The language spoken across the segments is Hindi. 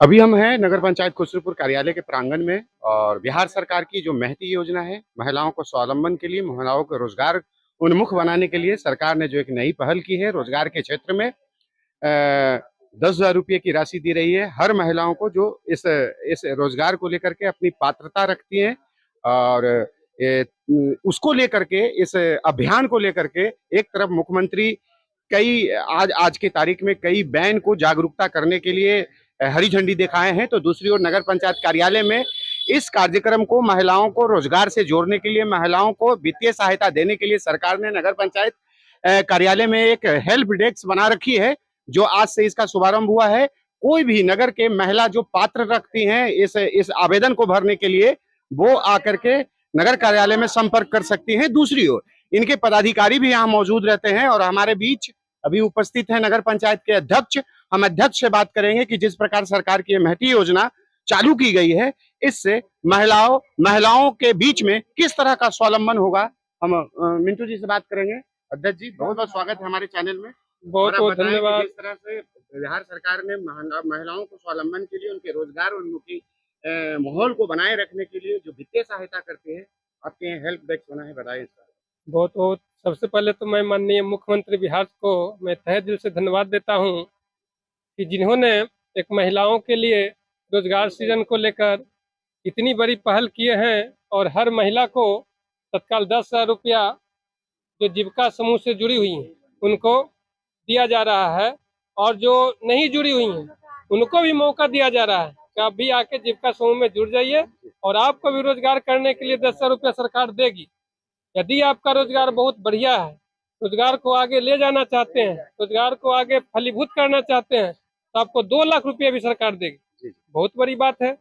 अभी हम हैं नगर पंचायत खुसरूपुर कार्यालय के प्रांगण में और बिहार सरकार की जो महती योजना है, महिलाओं को स्वावलंबन के लिए, महिलाओं को रोजगार उन्मुख बनाने के लिए सरकार ने जो एक नई पहल की है, रोजगार के क्षेत्र में 10,000 रुपये की राशि दी रही है हर महिलाओं को जो इस रोजगार को लेकर के अपनी पात्रता रखती हैं और उसको लेकर के इस अभियान को लेकर के एक तरफ मुख्यमंत्री कई आज की तारीख में कई बैन को जागरूकता करने के लिए हरी झंडी दिखाए हैं, तो दूसरी ओर नगर पंचायत कार्यालय में इस कार्यक्रम को महिलाओं को रोजगार से जोड़ने के लिए, महिलाओं को वित्तीय सहायता देने के लिए सरकार ने नगर पंचायत कार्यालय में एक हेल्प डेस्क बना रखी है, जो आज से इसका शुभारंभ हुआ है। कोई भी नगर के महिला जो पात्र रखती हैं इस आवेदन को भरने के लिए, वो आकर के नगर कार्यालय में संपर्क कर सकती हैं। दूसरी ओर इनके पदाधिकारी भी यहाँ मौजूद रहते हैं और हमारे बीच अभी उपस्थित है नगर पंचायत के अध्यक्ष। हम अध्यक्ष से बात करेंगे कि जिस प्रकार सरकार की महती योजना चालू की गई है, इससे महिलाओं के बीच में किस तरह का स्वावलंबन होगा। हम मिंटू जी से बात करेंगे। अध्यक्ष जी, बहुत बहुत स्वागत है हमारे चैनल में। बहुत बहुत धन्यवाद। जिस तरह से बिहार सरकार ने महिलाओं को स्वावलंबन के लिए, उनके रोजगार उन्मुखी माहौल को बनाए रखने के लिए जो वित्तीय सहायता करते हैं, आपके यहाँ हेल्प डेस्क बना है, बताइए इसका। बहुत बहुत सबसे पहले तो मैं माननीय मुख्यमंत्री बिहार को मैं तहे दिल से धन्यवाद देता हूं कि जिन्होंने एक महिलाओं के लिए रोजगार सृजन को लेकर इतनी बड़ी पहल किए हैं और हर महिला को तत्काल 10,000 रुपया जो जीविका समूह से जुड़ी हुई हैं उनको दिया जा रहा है, और जो नहीं जुड़ी हुई हैं उनको भी मौका दिया जा रहा है कि आप भी आके जीविका समूह में जुड़ जाइए और आपको भी रोजगार करने के लिए 10,000 रुपया सरकार देगी। यदि आपका रोजगार बहुत बढ़िया है, रोजगार को आगे ले जाना चाहते हैं, रोजगार को आगे फलीभूत करना चाहते हैं, तो आपको 2 लाख रुपये भी सरकार देगी। बहुत बड़ी बात है।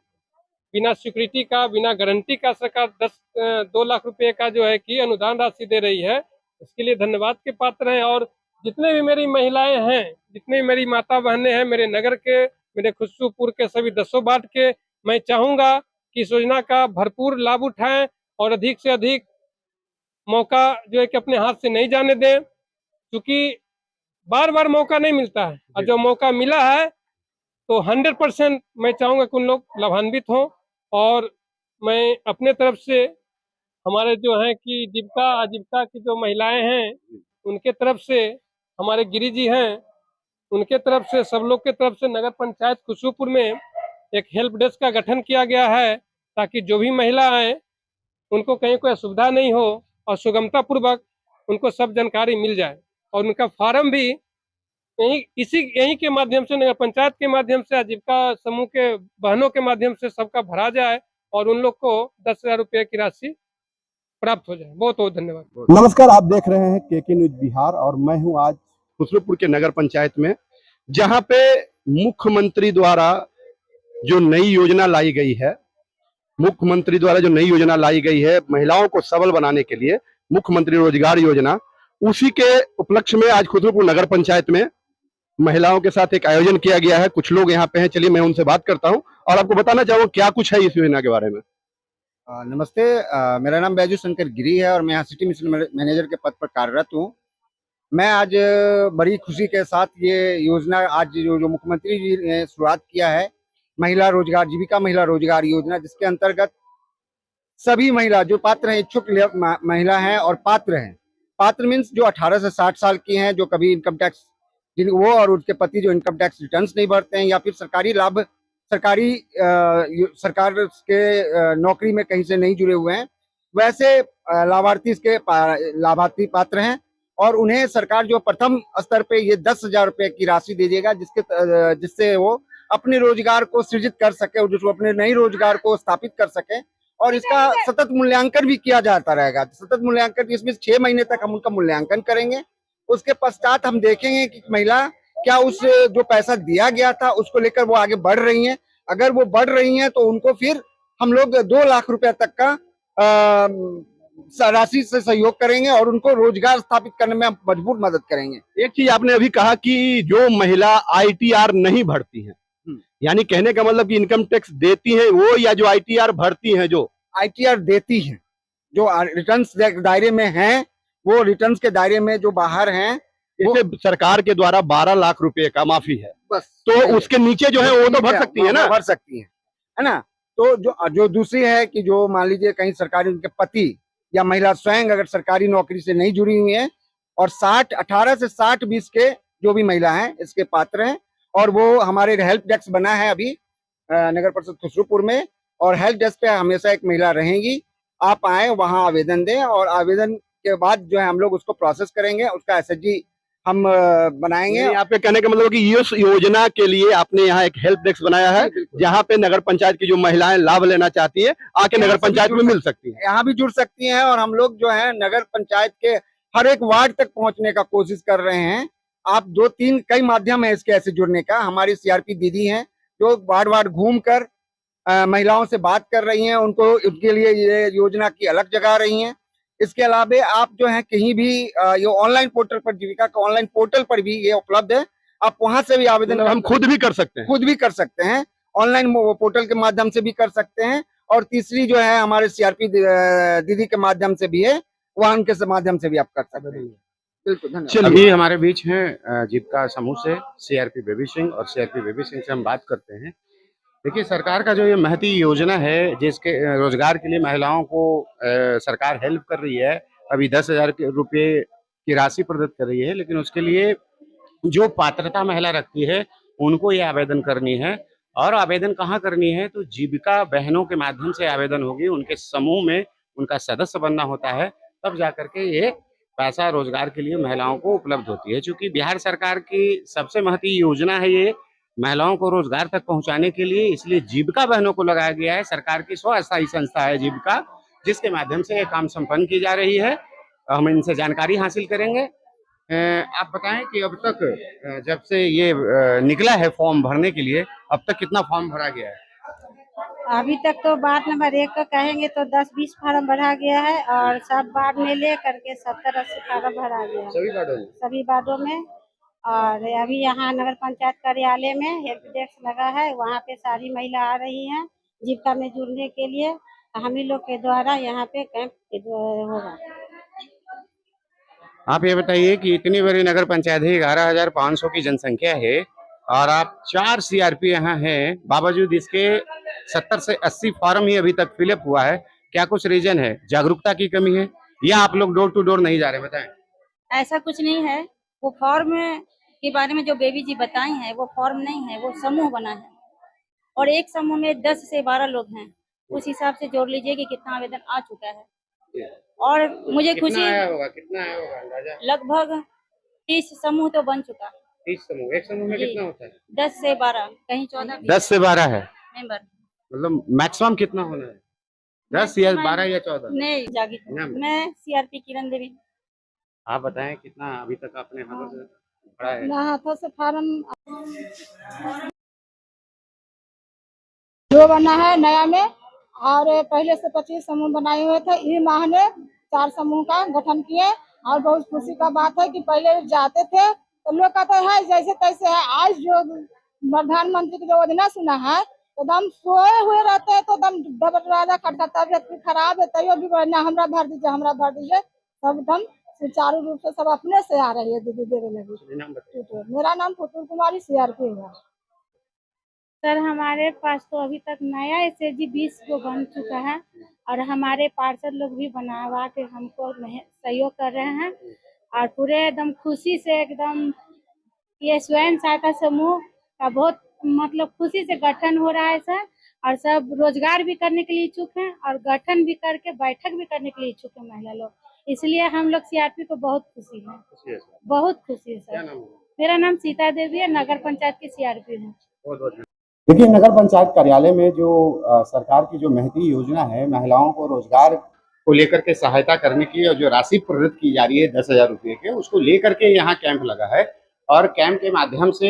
बिना सिक्योरिटी का, बिना गारंटी का सरकार 2 लाख रुपये का जो है कि अनुदान राशि दे रही है। इसके लिए धन्यवाद के पात्र हैं। और जितने भी मेरी महिलाएं हैं, जितने भी मेरी माता बहनें हैं, मेरे नगर के, मेरे खुसरूपुर के सभी 10 वार्ड के, मैं चाहूँगा कि इस योजना का भरपूर लाभ उठाएं और अधिक से अधिक मौका जो है कि अपने हाथ से नहीं जाने दें, क्योंकि बार बार मौका नहीं मिलता है और जो मौका मिला है तो 100% मैं चाहूँगा कि उन लोग लाभान्वित हों। और मैं अपने तरफ से हमारे जो हैं कि जीविका आजीविका की जो महिलाएं हैं उनके तरफ से, हमारे गिरी जी हैं उनके तरफ से, सब लोग के तरफ से नगर पंचायत खुसरूपुर में एक हेल्प डेस्क का गठन किया गया है, ताकि जो भी महिला आए उनको कहीं कोई असुविधा नहीं हो और सुगमता पूर्वक उनको सब जानकारी मिल जाए। और उनका फार्म भी यहीं के माध्यम से, नगर पंचायत के माध्यम से, आजीविका समूह के बहनों के माध्यम से सबका भरा जाए और उन लोग को 10,000 रुपये की राशि प्राप्त हो जाए। बहुत बहुत धन्यवाद। नमस्कार, आप देख रहे हैं केके न्यूज बिहार और मैं हूं आज खुसरूपुर के नगर पंचायत में, जहां पे मुख्यमंत्री द्वारा जो नई योजना लाई गई है, महिलाओं को सबल बनाने के लिए मुख्यमंत्री रोजगार योजना, उसी के उपलक्ष्य में आज खुसरूपुर नगर पंचायत में महिलाओं के साथ एक आयोजन किया गया है। कुछ लोग यहाँ पे हैं, चलिए मैं उनसे बात करता हूँ और आपको बताना चाहूँगा क्या कुछ है इस योजना के बारे में। नमस्ते, मेरा नाम बैजू शंकर गिरी है और मैं यहाँ सिटी मिशन मैनेजर के पद पर कार्यरत हूँ। मैं आज बड़ी खुशी के साथ ये योजना आज जो मुख्यमंत्री जी ने शुरुआत किया है, महिला रोजगार, जीविका महिला रोजगार योजना, जिसके अंतर्गत सभी महिला जो पात्र हैं, इच्छुक महिला हैं और पात्र हैं, पात्र मीन्स जो 18 से 60 साल की हैं, जो कभी इनकम टैक्स वो और उनके पति जो इनकम टैक्स रिटर्न्स नहीं भरते हैं या फिर सरकार के नौकरी में कहीं से नहीं जुड़े हुए हैं, वैसे लाभार्थी पात्र हैं। और उन्हें सरकार जो प्रथम स्तर पे ये 10,000 रुपये की राशि दीजिएगा, जिससे वो अपने रोजगार को सृजित कर सके और जो अपने नए रोजगार को स्थापित कर सके। और इसका सतत मूल्यांकन भी किया जाता रहेगा। सतत मूल्यांकन, इसमें 6 महीने तक हम उनका मूल्यांकन करेंगे। उसके पश्चात हम देखेंगे कि महिला क्या उस जो पैसा दिया गया था उसको लेकर वो आगे बढ़ रही हैं। अगर वो बढ़ रही हैं तो उनको फिर हम लोग 2 लाख रुपए तक का राशि से सहयोग करेंगे और उनको रोजगार स्थापित करने में मजबूर मदद करेंगे। एक चीज आपने अभी कहा कि जो महिला ITR नहीं भरती है, यानी कहने का मतलब कि इनकम टैक्स देती है वो, या जो ITR भरती है, जो ITR देती हैं, जो रिटर्न्स दायरे में हैं, वो रिटर्न्स के दायरे में जो बाहर हैं, इसे सरकार के द्वारा 12 लाख रुपए का माफी है, बस तो उसके नीचे जो है वो तो भर सकती है ना। भर सकती है ना। तो जो दूसरी है कि जो मान लीजिए कहीं सरकारी उनके पति या महिला स्वयं अगर सरकारी नौकरी से नहीं जुड़ी हुई है और 18 से 60-20 के जो भी महिला हैं इसके पात्र हैं, और वो हमारे हेल्प डेस्क बना है अभी नगर परिषद खुसरूपुर में, और हेल्प डेस्क पे हमेशा एक महिला रहेंगी। आप आए वहां आवेदन दें, और आवेदन के बाद जो है हम लोग उसको प्रोसेस करेंगे, उसका एसएचजी हम बनाएंगे। यहाँ पे कहने का मतलब कि इस योजना के लिए आपने यहाँ एक हेल्प डेस्क बनाया है, जहाँ पे नगर पंचायत की जो महिलाएं लाभ लेना चाहती है आके नगर पंचायत में मिल सकती है, यहाँ भी जुड़ सकती हैं। और हम लोग जो है नगर पंचायत के हर एक वार्ड तक पहुंचने का कोशिश कर रहे हैं। आप 2-3 कई माध्यम है इसके ऐसे जुड़ने का। हमारी सीआरपी दीदी हैं जो वार्ड घूम कर महिलाओं से बात कर रही हैं, उनको उनके लिए ये योजना की अलग जगह रही हैं। इसके अलावा आप जो है कहीं भी ये ऑनलाइन पोर्टल पर, जीविका का ऑनलाइन पोर्टल पर भी ये उपलब्ध है, आप वहां से भी आवेदन हम खुद भी कर सकते हैं, ऑनलाइन पोर्टल के माध्यम से भी कर सकते हैं। और तीसरी जो है हमारे सीआरपी दीदी के माध्यम से भी है, वह उनके माध्यम से भी आप कर सकते हैं। बिल्कुल, धन्यवाद। अभी हमारे बीच हैं जीविका समूह से सीआरपी बेबी सिंह, और सीआरपी बेबी सिंह से हम बात करते हैं। देखिए, सरकार का जो ये महती योजना है जिसके रोजगार के लिए महिलाओं को सरकार हेल्प कर रही है, अभी 10,000 रुपये की राशि प्रदत्त कर रही है, लेकिन उसके लिए जो पात्रता महिला रखती है उनको ये आवेदन करनी है। और आवेदन कहाँ करनी है, तो जीविका बहनों के माध्यम से आवेदन होगी, उनके समूह में उनका सदस्य बनना होता है, तब जाकर के ये पैसा रोजगार के लिए महिलाओं को उपलब्ध होती है। चूंकि बिहार सरकार की सबसे महती योजना है ये महिलाओं को रोजगार तक पहुंचाने के लिए, इसलिए जीविका बहनों को लगाया गया है। सरकार की स्व-अस्थायी संस्था है जीविका, जिसके माध्यम से ये काम संपन्न की जा रही है। हम इनसे जानकारी हासिल करेंगे। आप बताएं कि अब तक जब से ये निकला है फॉर्म भरने के लिए, अब तक कितना फॉर्म भरा गया है? अभी तक तो वार्ड नंबर 1 का कहेंगे तो 10-20 फार्म भरा गया है, और सब वार्ड में ले करके 70-80 फार्म भरा गया है सभी वार्डों में। और अभी यहाँ नगर पंचायत कार्यालय में हेल्प डेस्क लगा है, वहाँ पे सारी महिला आ रही हैं जीविका में जुड़ने के लिए। हम ही लोग के द्वारा यहाँ पे कैंप होगा। आप ये बताइए कि इतनी बड़ी नगर पंचायत है, 11,500 की जनसंख्या है, और आप 4 सीआरपी यहाँ हैं, बावजूद इसके 70 से 80 फॉर्म ही अभी तक फिलअप हुआ है। क्या कुछ रीजन है? जागरूकता की कमी है, या आप लोग डोर टू डोर नहीं जा रहे? बताएं। ऐसा कुछ नहीं है, वो फॉर्म के बारे में जो बेबी जी बताई हैं वो फॉर्म नहीं है, वो समूह बना है, और एक समूह में 10 से 12 लोग हैं। उस हिसाब से जोड़ लीजिए कि कितना आवेदन आ चुका है। और मुझे कितना आया होगा अंदाजा? लगभग 30 समूह तो बन चुका। 30 समूह, एक समूह में कितना होता है? 10 से 12, कहीं 14 10 से 12 है मेंबर। मतलब मैक्सिमम कितना होना है? 10 या 12 या 14? नहीं जागी, मैं सीआरपी किरण देवी। आप बताएं कितना अभी तक आपने हाथों से भरा है? हाथों से फार्म जो बना है नया में, और पहले से 25 समूह बनाए हुए थे। इस माह ने 4 समूह का गठन किए, और बहुत खुशी का बात है कि पहले जाते थे तो लोग कहते हैं जैसे तैसे है। आज जो प्रधानमंत्री की जो योजना सुना है, एकदम सोए हुए रहते हैं तो एकदम दरवाजा खटखटा, तबियत भी खराब है तैयो भी बोलना हमरा भर दीजिए, सब एकदम सुचारू रूप से सब अपने से आ रही है। दीदी देवे लगी। मेरा नाम पुतुल कुमारी सीआरपी है। सर, हमारे पास तो अभी तक नया एसएचजी 20 को बन चुका है, और हमारे पार्षद लोग भी बनवा के हमको सहयोग कर रहे हैं, और पूरे एकदम खुशी से एकदम ये स्वयं सहायता समूह का बहुत मतलब खुशी से गठन हो रहा है सर। और सब रोजगार भी करने के लिए इच्छुक हैं, और गठन भी करके बैठक भी करने के लिए इच्छुक है महिला लोग। इसलिए हम लोग सीआरपी को बहुत खुशी है, बहुत खुशी है सर। मेरा नाम सीता देवी है, नगर पंचायत की सीआरपी हूँ। देखिए, नगर पंचायत कार्यालय में जो सरकार की जो महती योजना है, महिलाओं को रोजगार को लेकर के सहायता करने की, और जो राशि प्रदत्त की जा रही है 10,000 रुपये के, उसको लेकर के यहाँ कैंप लगा है। और कैंप के माध्यम से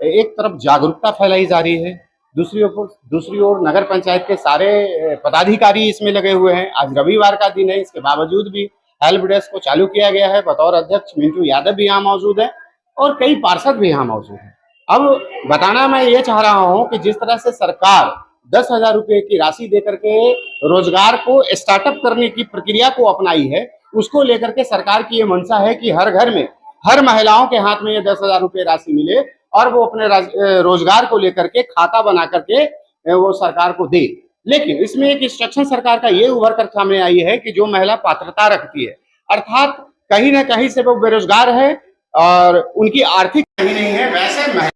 एक तरफ जागरूकता फैलाई जा रही है, दूसरी ओर नगर पंचायत के सारे पदाधिकारी इसमें लगे हुए हैं। आज रविवार का दिन है, इसके बावजूद भी हेल्प डेस्क को चालू किया गया है। बतौर अध्यक्ष मिंटू यादव भी यहाँ मौजूद है, और कई पार्षद भी यहाँ मौजूद हैं। अब बताना मैं ये चाह रहा हूँ कि जिस तरह से सरकार 10,000 रुपये की राशि देकर के रोजगार को स्टार्टअप करने की प्रक्रिया को अपनाई है, उसको लेकर के सरकार की ये मंशा है कि हर घर में हर महिलाओं के हाथ में ये 10,000 रुपये राशि मिले और वो अपने रोजगार को लेकर के खाता बना करके वो सरकार को दे। लेकिन इसमें एक इंस्ट्रक्शन सरकार का ये उभर कर सामने आई है कि जो महिला पात्रता रखती है, अर्थात कहीं ना कहीं से वो बेरोजगार है और उनकी आर्थिक कहीं नहीं है, वैसे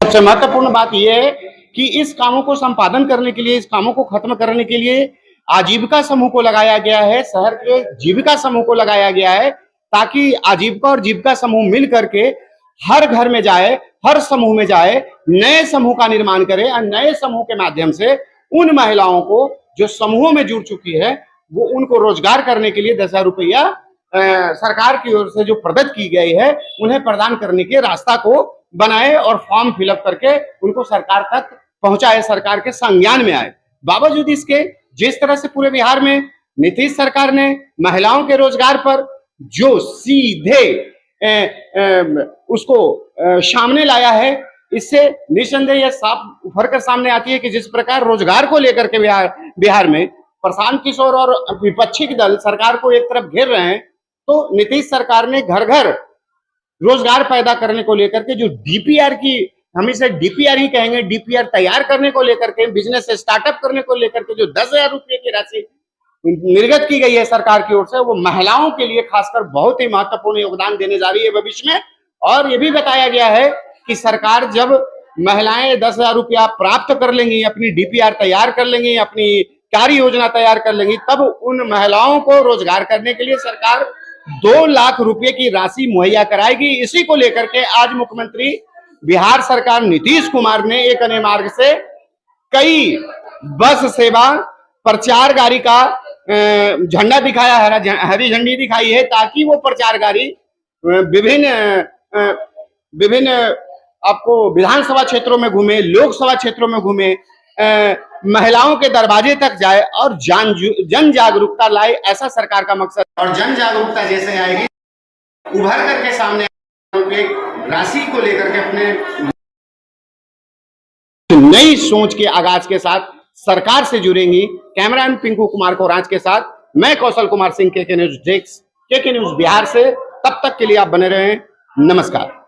सबसे महत्वपूर्ण बात यह है कि इस कामों को संपादन करने के लिए, इस कामों को खत्म करने के लिए आजीविका समूह को लगाया गया है, शहर के जीविका समूह को लगाया गया है, ताकि आजीविका और जीविका समूह मिल करके हर घर में जाए, हर समूह में जाए, नए समूह का निर्माण करे और नए समूह के माध्यम से उन महिलाओं को जो समूहों में जुड़ चुकी है वो उनको रोजगार करने के लिए 10,000 रुपया सरकार की ओर से जो प्रदत्त की गई है उन्हें प्रदान करने के रास्ता को बनाए और फॉर्म फिलअप करके उनको सरकार तक पहुंचाए, सरकार के संज्ञान में आए। बावजूद इसके जिस तरह से पूरे बिहार में नीतीश सरकार ने महिलाओं के रोजगार पर जो सीधे उसको सामने लाया है, इससे निस्संदेह यह साफ उभर कर सामने आती है कि जिस प्रकार रोजगार को लेकर के बिहार में प्रशांत किशोर और विपक्षी दल सरकार को एक तरफ घेर रहे हैं, तो नीतीश सरकार ने घर घर रोजगार पैदा करने को लेकर के जो डीपीआर की, हम इसे डीपीआर ही कहेंगे, डीपीआर तैयार करने को लेकर के, बिजनेस स्टार्टअप करने को लेकर के जो 10,000 रुपये की राशि निर्गत की गई है सरकार की ओर से, वो महिलाओं के लिए खासकर बहुत ही महत्वपूर्ण योगदान देने जा रही है भविष्य में। और ये भी बताया गया है कि सरकार जब महिलाएं 10,000 रुपया प्राप्त कर लेंगी, अपनी डीपीआर तैयार कर लेंगी, अपनी कार्य योजना तैयार कर लेंगी, तब उन महिलाओं को रोजगार करने के लिए सरकार 2 लाख रुपए की राशि मुहैया कराएगी। इसी को लेकर के आज मुख्यमंत्री बिहार सरकार नीतीश कुमार ने एक अन्य मार्ग से कई बस सेवा प्रचार गाड़ी का झंडा दिखाया है, हरी झंडी दिखाई है, ताकि वो प्रचार गाड़ी विभिन्न आपको विधानसभा क्षेत्रों में घूमे, लोकसभा क्षेत्रों में घूमे, महिलाओं के दरवाजे तक जाए और जन जागरूकता लाए, ऐसा सरकार का मकसद। और जन जागरूकता जैसे आएगी उभर करके सामने राशि को लेकर के अपने नई सोच के आगाज के साथ सरकार से जुड़ेंगी। कैमरामैन पिंकू कुमार कोरांच के साथ मैं Kaushal Kumar Singh, KK news desk, KK news Bihar से। तब तक के लिए आप बने रहें। नमस्कार।